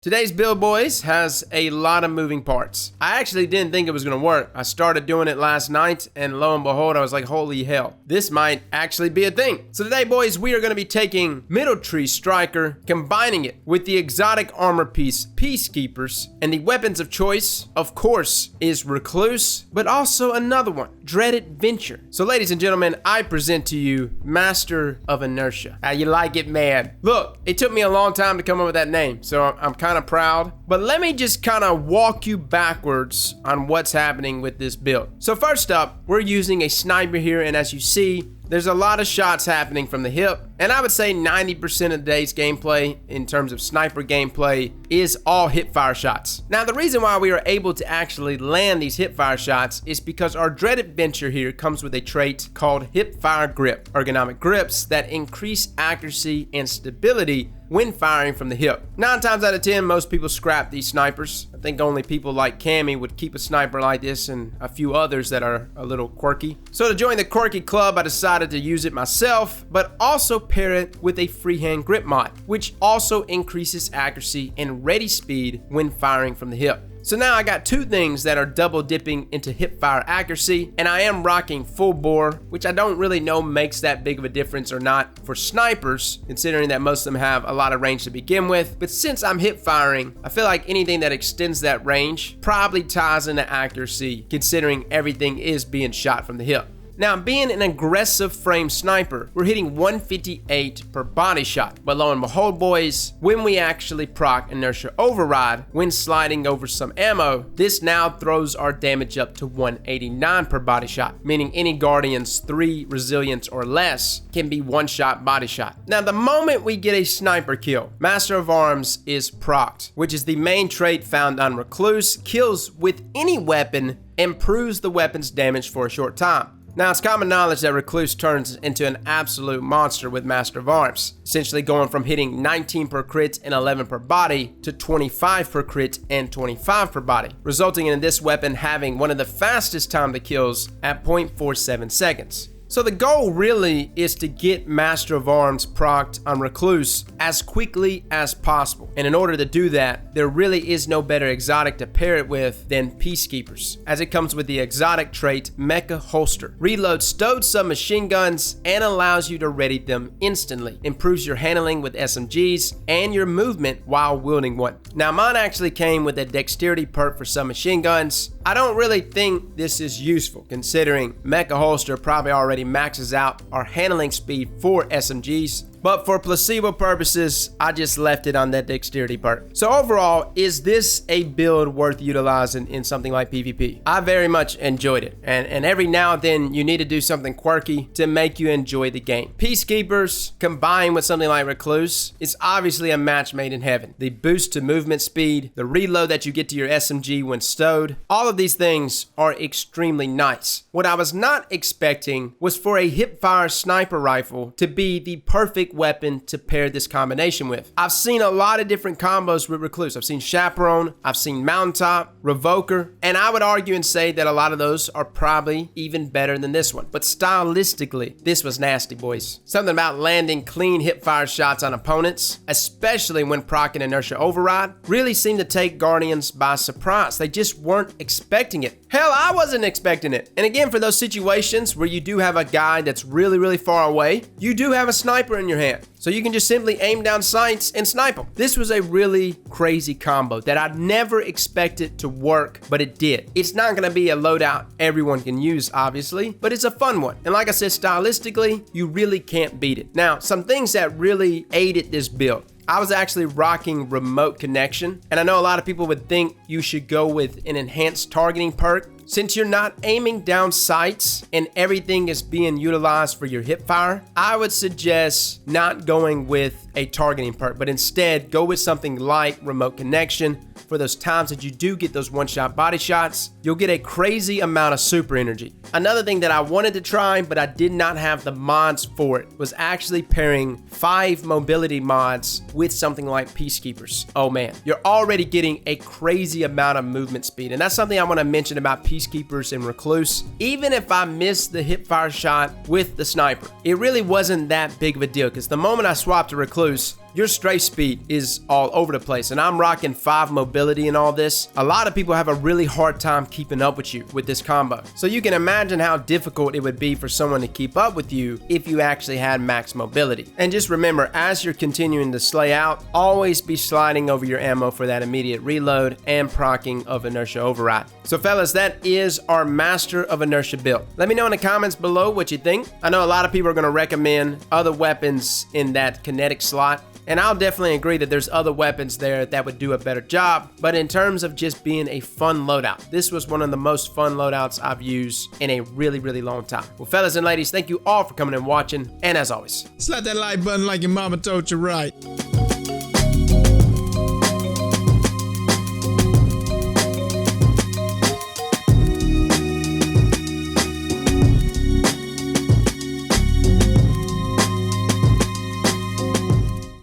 Today's build, boys, has a lot of moving parts. I actually didn't think it was going to work. I started doing it last night, and lo and behold, I was like, holy hell, this might actually be a thing. So today, boys, we are going to be taking Middle Tree Striker, combining it with the exotic armor piece Peacekeepers, and the weapons of choice, of course, is Recluse, but also another one, Dreaded Venture. So ladies and gentlemen, I present to you Master of Inertia. How you like it, man? Look, it took me a long time to come up with that name, so I'm kind of proud, but let me just kind of walk you backwards on what's happening with this build. So first up, we're using a sniper here, and as you see, there's a lot of shots happening from the hip, and I would say 90% of today's gameplay in terms of sniper gameplay is all hip fire shots. Now, the reason why we are able to actually land these hip fire shots is because our Dreaded Venture here comes with a trait called Hip Fire Grip, ergonomic grips that increase accuracy and stability when firing from the hip. 9 times out of 10, most people scrap these snipers. I think only people like Cammy would keep a sniper like this, and a few others that are a little quirky. So to join the quirky club, I decided to use it myself, but also pair it with a freehand grip mod, which also increases accuracy and ready speed when firing from the hip. So now I got 2 things that are double dipping into hip fire accuracy, and I am rocking full bore, which I don't really know makes that big of a difference or not for snipers, considering that most of them have a lot of range to begin with. But since I'm hip firing, I feel like anything that extends that range probably ties into accuracy, considering everything is being shot from the hip. Now, being an aggressive frame sniper, we're hitting 158 per body shot. But lo and behold, boys, when we actually proc Inertia Override when sliding over some ammo, this now throws our damage up to 189 per body shot, meaning any Guardian's 3 resilience or less can be one-shot body shot. Now, the moment we get a sniper kill, Master of Arms is procced, which is the main trait found on Recluse, kills with any weapon, improves the weapon's damage for a short time. Now, it's common knowledge that Recluse turns into an absolute monster with Master of Arms, essentially going from hitting 19 per crit and 11 per body to 25 per crit and 25 per body, resulting in this weapon having one of the fastest time to kills at 0.47 seconds. So the goal really is to get Master of Arms procced on Recluse as quickly as possible. And in order to do that, there really is no better exotic to pair it with than Peacekeepers, as it comes with the exotic trait Mecha Holster. Reloads stowed submachine guns and allows you to ready them instantly. Improves your handling with SMGs and your movement while wielding one. Now, mine actually came with a dexterity perk for submachine guns. I don't really think this is useful, considering Mecha Holster probably already maxes out our handling speed for SMGs. But for placebo purposes, I just left it on that dexterity perk. So overall, is this a build worth utilizing in something like PvP? I very much enjoyed it. And every now and then, you need to do something quirky to make you enjoy the game. Peacekeepers, combined with something like Recluse, is obviously a match made in heaven. The boost to movement speed, the reload that you get to your SMG when stowed, all of these things are extremely nice. What I was not expecting was for a hipfire sniper rifle to be the perfect weapon to pair this combination with. I've seen a lot of different combos with Recluse. I've seen Chaperone, I've seen Mountaintop, Revoker, and I would argue and say that a lot of those are probably even better than this one. But stylistically, this was nasty, boys. Something about landing clean hipfire shots on opponents, especially when proccing Inertia Override, really seemed to take Guardians by surprise. They just weren't expecting it. Hell, I wasn't expecting it. And again, for those situations where you do have a guy that's really far away, you do have a sniper in your hand. So you can just simply aim down sights and snipe them. This was a really crazy combo that I never expected to work, but it did. It's not gonna be a loadout everyone can use, obviously, but it's a fun one. And like I said, stylistically, you really can't beat it. Now, some things that really aided this build. I was actually rocking remote connection, and I know a lot of people would think you should go with an enhanced targeting perk. Since you're not aiming down sights and everything is being utilized for your hip fire, I would suggest not going with a targeting perk, but instead go with something like remote connection. For those times that you do get those one-shot body shots, you'll get a crazy amount of super energy. Another thing that I wanted to try, but I did not have the mods for it, was actually pairing 5 mobility mods with something like Peacekeepers. Oh man, you're already getting a crazy amount of movement speed, and that's something I want to mention about Peacekeepers and Recluse. Even if I missed the hipfire shot with the sniper, it really wasn't that big of a deal, because the moment I swapped to Recluse, your strafe speed is all over the place, and I'm rocking 5 mobility and all this. A lot of people have a really hard time keeping up with you with this combo. So you can imagine how difficult it would be for someone to keep up with you if you actually had max mobility. And just remember, as you're continuing to slay out, always be sliding over your ammo for that immediate reload and proccing of Inertia Override. So fellas, that is our Master of Inertia build. Let me know in the comments below what you think. I know a lot of people are going to recommend other weapons in that kinetic slot, and I'll definitely agree that there's other weapons there that would do a better job, but in terms of just being a fun loadout, this was one of the most fun loadouts I've used in a really, really long time. Well, fellas and ladies, thank you all for coming and watching, and as always, slap that like button like your mama told you right.